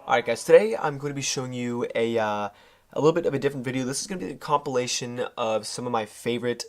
Alright guys, today I'm going to be showing you a little bit of a different video. This is going to be a compilation of some of my favorite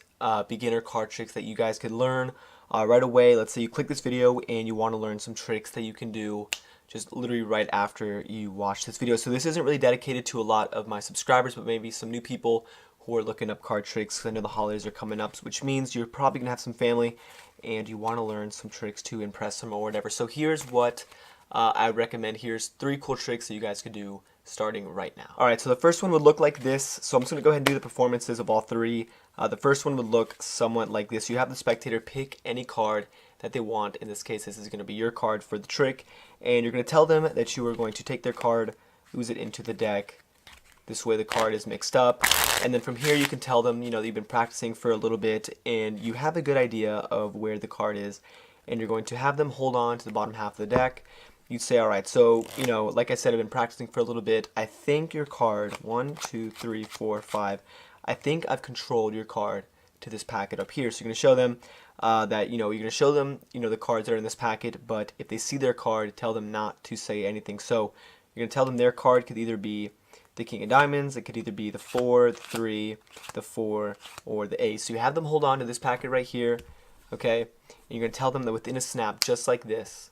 beginner card tricks that you guys could learn right away. Let's say you click this video and you want to learn some tricks that you can do just literally right after you watch this video. So this isn't really dedicated to a lot of my subscribers, but maybe some new people who are looking up card tricks. I know the holidays are coming up, which means you're probably going to have some family and you want to learn some tricks to impress them or whatever. So here's what I recommend. Here's 3 cool tricks that you guys could do starting right now. Alright, so the first one would look like this. So I'm just going to go ahead and do the performances of all 3. The first one would look somewhat like this. You have the spectator pick any card that they want. In this case, this is going to be your card for the trick. And you're going to tell them that you are going to take their card, ooze it into the deck. This way the card is mixed up. And then from here you can tell them, that you've been practicing for a little bit and you have a good idea of where the card is. And you're going to have them hold on to the bottom half of the deck. You'd say, alright, so, like I said, I've been practicing for a little bit. I think your card, 1, 2, 3, 4, 5, I think I've controlled your card to this packet up here. So you're going to show them that, you're going to show them, the cards that are in this packet, but if they see their card, tell them not to say anything. So you're going to tell them their card could either be the King of Diamonds, it could either be the 4, the 3, the 4, or the Ace. So you have them hold on to this packet right here, okay? And you're going to tell them that within a snap, just like this,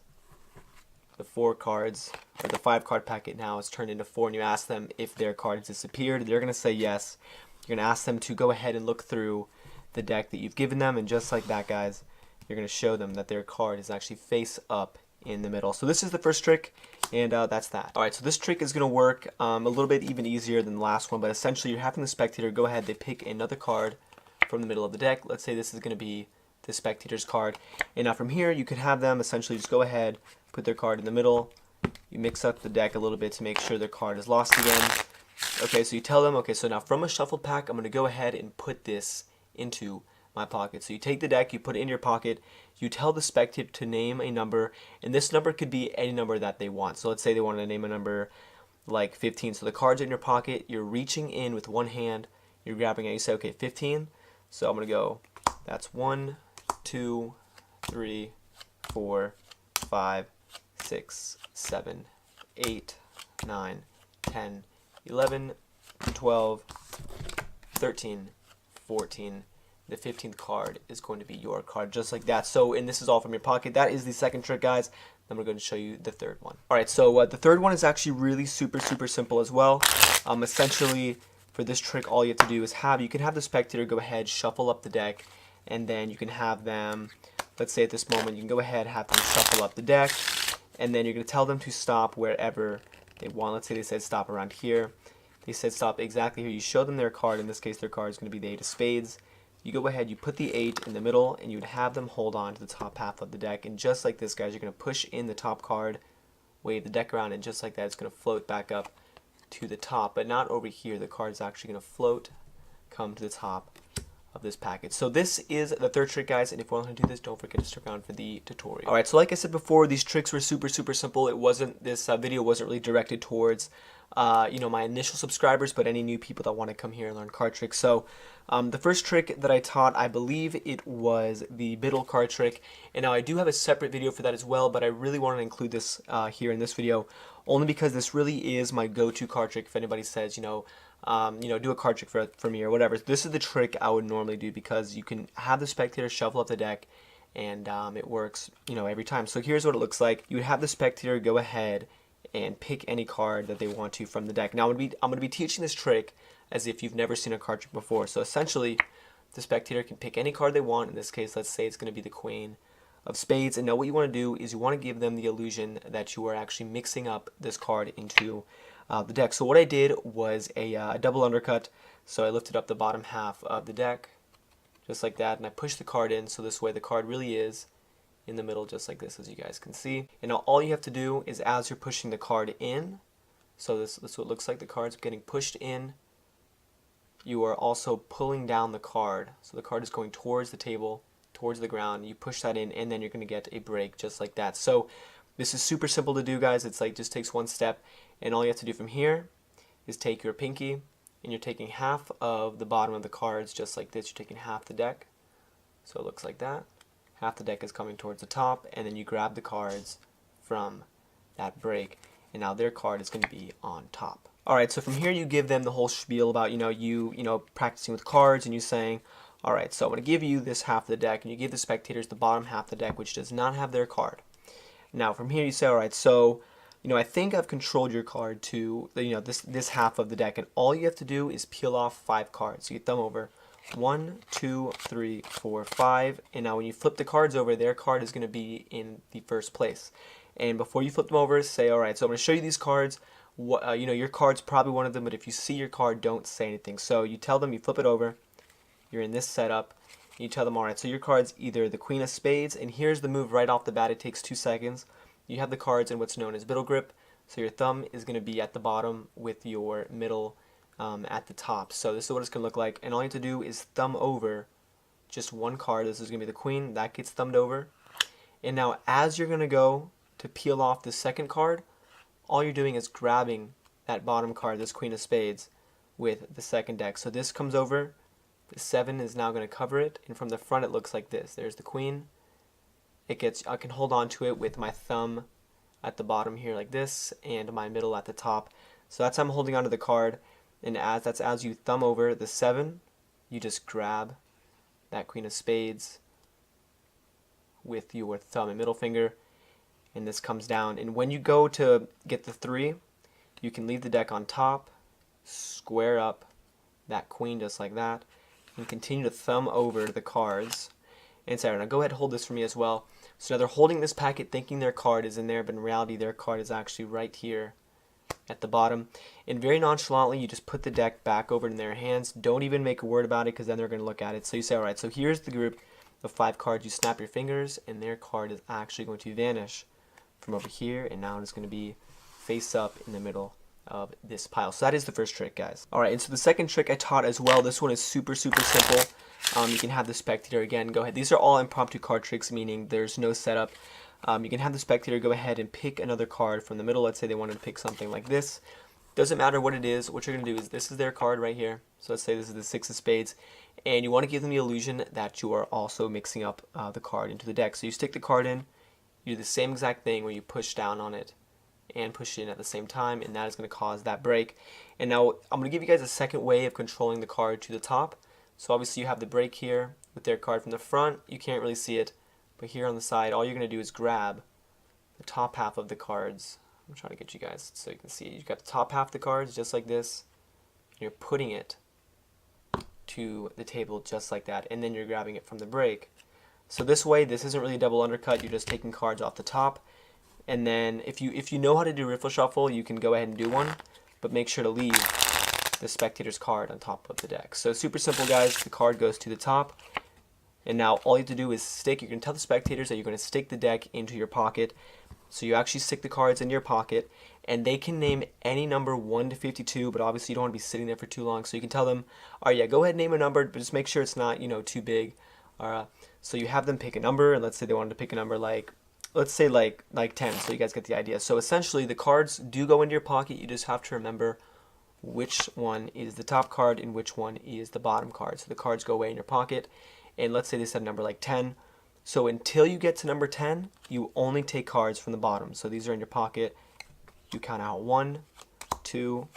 the 4 cards, or the 5 card packet now is turned into 4, and you ask them if their card has disappeared. They're going to say yes. You're going to ask them to go ahead and look through the deck that you've given them, and just like that, guys, you're going to show them that their card is actually face up in the middle. So this is the first trick, and that's that. Alright, so this trick is going to work a little bit even easier than the last one, but essentially you're having the spectator go ahead, they pick another card from the middle of the deck. Let's say this is going to be the spectator's card, and now from here you could have them essentially just go ahead, put their card in the middle, you mix up the deck a little bit to make sure their card is lost again. Okay, so you tell them, okay, so now from a shuffled pack, I'm going to go ahead and put this into my pocket. So you take the deck, you put it in your pocket, you tell the spectator to name a number, and this number could be any number that they want. So let's say they want to name a number like 15. So the card's in your pocket, you're reaching in with one hand, you're grabbing it, you say, okay, 15. So I'm going to go, that's 1, 2, 3, 4, 5, 6, 7, 8, 9, 10, 11, 12, 13, 14. The 15th card is going to be your card, just like that. So, and this is all from your pocket. That is the second trick, guys. Then we're going to show you the third one. Alright, so the third one is actually really super simple as well. Essentially, for this trick, all you have to do is you can have the spectator go ahead, shuffle up the deck, and then you can have them, let's say at this moment, you can go ahead, have them shuffle up the deck, and then you're going to tell them to stop wherever they want. Let's say they said stop around here. They said stop exactly here. You show them their card. In this case, their card is going to be the 8 of spades. You go ahead, you put the 8 in the middle, and you would have them hold on to the top half of the deck. And just like this, guys, you're going to push in the top card, wave the deck around, and just like that, it's going to float back up to the top. But not over here. The card is actually going to float, come to the top of this package. So this is the third trick, guys, and if you want to do this, don't forget to stick around for the tutorial. Alright, so like I said before, these tricks were super simple. This video wasn't really directed towards my initial subscribers, but any new people that want to come here and learn card tricks. So the first trick that I taught, I believe it was the middle card trick, and now I do have a separate video for that as well, but I really wanted to include this here in this video, only because this really is my go-to card trick. If anybody says, do a card trick for me or whatever, this is the trick I would normally do, because you can have the spectator shuffle up the deck, and it works, every time. So here's what it looks like. You would have the spectator go ahead and pick any card that they want to from the deck. Now I'm going to be teaching this trick as if you've never seen a card trick before. So essentially, the spectator can pick any card they want. In this case, let's say it's going to be the Queen of Spades. And now what you want to do is you want to give them the illusion that you are actually mixing up this card into the deck. So what I did was a double undercut. So I lifted up the bottom half of the deck, just like that, and I pushed the card in, so this way the card really is in the middle, just like this, as you guys can see. And now all you have to do is, as you're pushing the card in, so this is what it looks like, the card's getting pushed in, you are also pulling down the card. So the card is going towards the table, towards the ground, you push that in, and then you're going to get a break just like that. So this is super simple to do, guys. It's like just takes one step, and all you have to do from here is take your pinky, and you're taking half of the bottom of the cards just like this. You're taking half the deck, so it looks like that. Half the deck is coming towards the top, and then you grab the cards from that break. and now their card is going to be on top. Alright, so from here you give them the whole spiel about, you practicing with cards and you saying, alright, so I'm going to give you this half of the deck, and you give the spectators the bottom half of the deck, which does not have their card. Now from here you say, alright, so, I think I've controlled your card to, this half of the deck, and all you have to do is peel off 5 cards. So you thumb over 1, 2, 3, 4, 5, and now when you flip the cards over, their card is going to be in the first place. And before you flip them over, say, alright, so I'm going to show you these cards. Your card's probably one of them, but if you see your card, don't say anything. So you tell them, you flip it over, you're in this setup, and you tell them, alright, so your card's either the Queen of Spades, and here's the move right off the bat, it takes 2 seconds. You have the cards in what's known as middle grip, so your thumb is going to be at the bottom with your middle at the top. So this is what it's going to look like, and all you have to do is thumb over just one card. This is going to be the Queen, that gets thumbed over. And now as you're going to go to peel off the second card, all you're doing is grabbing that bottom card, this Queen of Spades, with the second deck. So this comes over, the 7 is now going to cover it, and from the front it looks like this. There's the Queen. I can hold on to it with my thumb at the bottom here like this, and my middle at the top. So that's how I'm holding onto the card, and as you thumb over the 7, you just grab that Queen of Spades with your thumb and middle finger, and this comes down. And when you go to get the 3, you can leave the deck on top, square up that Queen just like that, and continue to thumb over the cards. And say, now go ahead and hold this for me as well. So now they're holding this packet thinking their card is in there, but in reality their card is actually right here at the bottom. And very nonchalantly you just put the deck back over in their hands. Don't even make a word about it, because then they're going to look at it. So you say, alright, so here's the group of 5 cards. You snap your fingers, and their card is actually going to vanish from over here, and now it's going to be face up in the middle of this pile. So that is the first trick, guys. Alright, and so the second trick I taught as well. This one is super simple. You can have the spectator again go ahead. These are all impromptu card tricks, meaning there's no setup. You can have the spectator go ahead and pick another card from the middle. Let's say they wanted to pick something like this. Doesn't matter what it is. What you're going to do is, this is their card right here. So let's say this is the 6 of Spades, and you want to give them the illusion that you are also mixing up the card into the deck. So you stick the card in, you do the same exact thing where you push down on it and push it in at the same time, and that is going to cause that break. And now I'm going to give you guys a second way of controlling the card to the top. So obviously you have the break here with their card from the front. You can't really see it, but here on the side, all you're going to do is grab the top half of the cards. I'm trying to get you guys so you can see. You've got the top half of the cards just like this. You're putting it to the table just like that, and then you're grabbing it from the break. So this way, this isn't really a double undercut. You're just taking cards off the top. And then if you know how to do riffle shuffle, you can go ahead and do one, but make sure to leave the spectator's card on top of the deck. So super simple, guys. The card goes to the top, and now all you have to do is stick. You can tell the spectators that you're going to stick the deck into your pocket. So you actually stick the cards in your pocket, and they can name any number 1 to 52, but obviously you don't want to be sitting there for too long. So you can tell them, all right, yeah, go ahead and name a number, but just make sure it's not, too big. So you have them pick a number, and let's say they wanted to pick a number like, let's say like 10, so you guys get the idea. So essentially the cards do go into your pocket. You just have to remember which one is the top card and which one is the bottom card. So the cards go away in your pocket, and let's say they said a number like 10. So until you get to number 10, you only take cards from the bottom. So these are in your pocket. You count out 1, 2,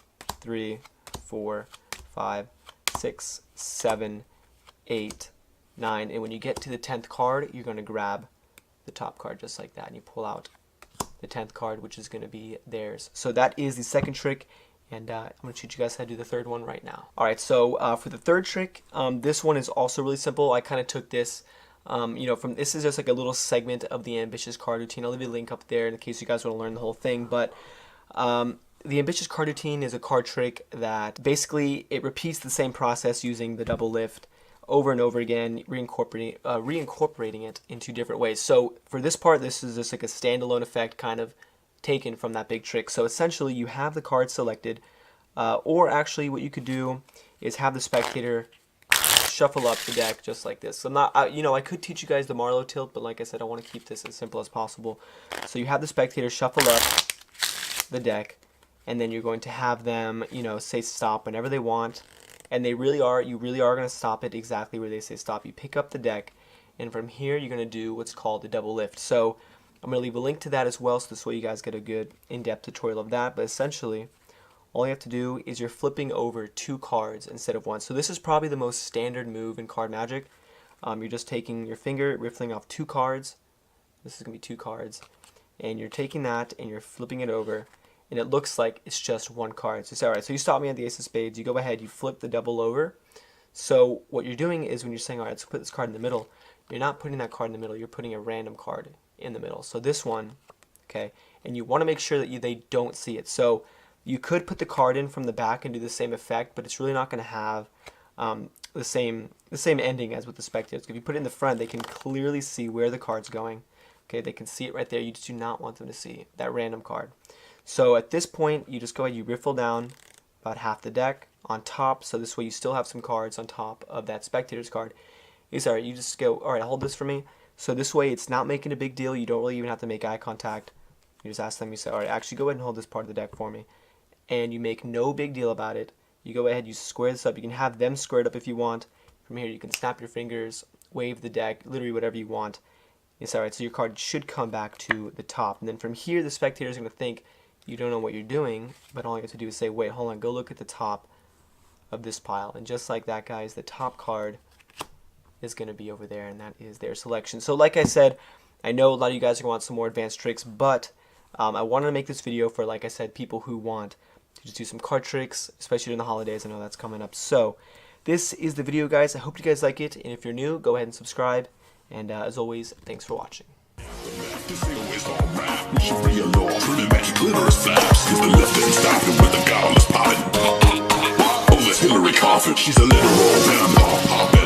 3, 4, 5, 6, 7, 8, 9. And when you get to the 10th card, you're going to grab the top card just like that, and you pull out the 10th card, which is going to be theirs. So that is the second trick, and I'm going to teach you guys how to do the third one right now. Alright, so for the third trick, this one is also really simple. I kind of took this from this is just like a little segment of the Ambitious Card Routine. I'll leave a link up there in case you guys want to learn the whole thing. But the Ambitious Card Routine is a card trick that basically it repeats the same process using the double lift over and over again, reincorporating it into different ways. So for this part, this is just like a standalone effect kind of taken from that big trick. So essentially you have the card selected, or actually what you could do is have the spectator shuffle up the deck just like this. So I'm not, I could teach you guys the Marlowe tilt, but like I said, I want to keep this as simple as possible. So you have the spectator shuffle up the deck, and then you're going to have them, say stop whenever they want, and you really are going to stop it exactly where they say stop. You pick up the deck, and from here you're going to do what's called the double lift. So I'm going to leave a link to that as well, so this way you guys get a good in-depth tutorial of that. But essentially, all you have to do is you're flipping over 2 cards instead of 1. So this is probably the most standard move in card magic. You're just taking your finger, riffling off 2 cards. This is going to be 2 cards. And you're taking that and you're flipping it over. And it looks like it's just 1 card. So you say, alright, so you stop me at the ace of spades. You go ahead, you flip the double over. So what you're doing is when you're saying, alright, let's put this card in the middle, you're not putting that card in the middle. You're putting a random card in the middle. So this one, okay, and you want to make sure that they don't see it. So you could put the card in from the back and do the same effect, but it's really not going to have the same ending as with the spectators. If you put it in the front, they can clearly see where the card's going. Okay, they can see it right there. You just do not want them to see that random card. So at this point, you just go ahead, you riffle down about half the deck on top. So this way you still have some cards on top of that spectator's card. You just go, alright, hold this for me. So this way it's not making a big deal. You don't really even have to make eye contact. You just ask them, you say, alright, actually go ahead and hold this part of the deck for me. And you make no big deal about it. You go ahead, you square this up. You can have them squared up if you want. From here you can snap your fingers, wave the deck, literally whatever you want. It's alright, so your card should come back to the top. And then from here the spectator is going to think you don't know what you're doing, but all you have to do is say, wait, hold on, go look at the top of this pile. And just like that, guys, the top card is going to be over there, and that is their selection. So like I said, I know a lot of you guys are going to want some more advanced tricks, but I wanted to make this video for, like I said, people who want to just do some card tricks, especially during the holidays. I know that's coming up. So this is the video, guys. I hope you guys like it, and if you're new, go ahead and subscribe. And as always, thanks for watching. Hillary Coffin, she's a literal vampire.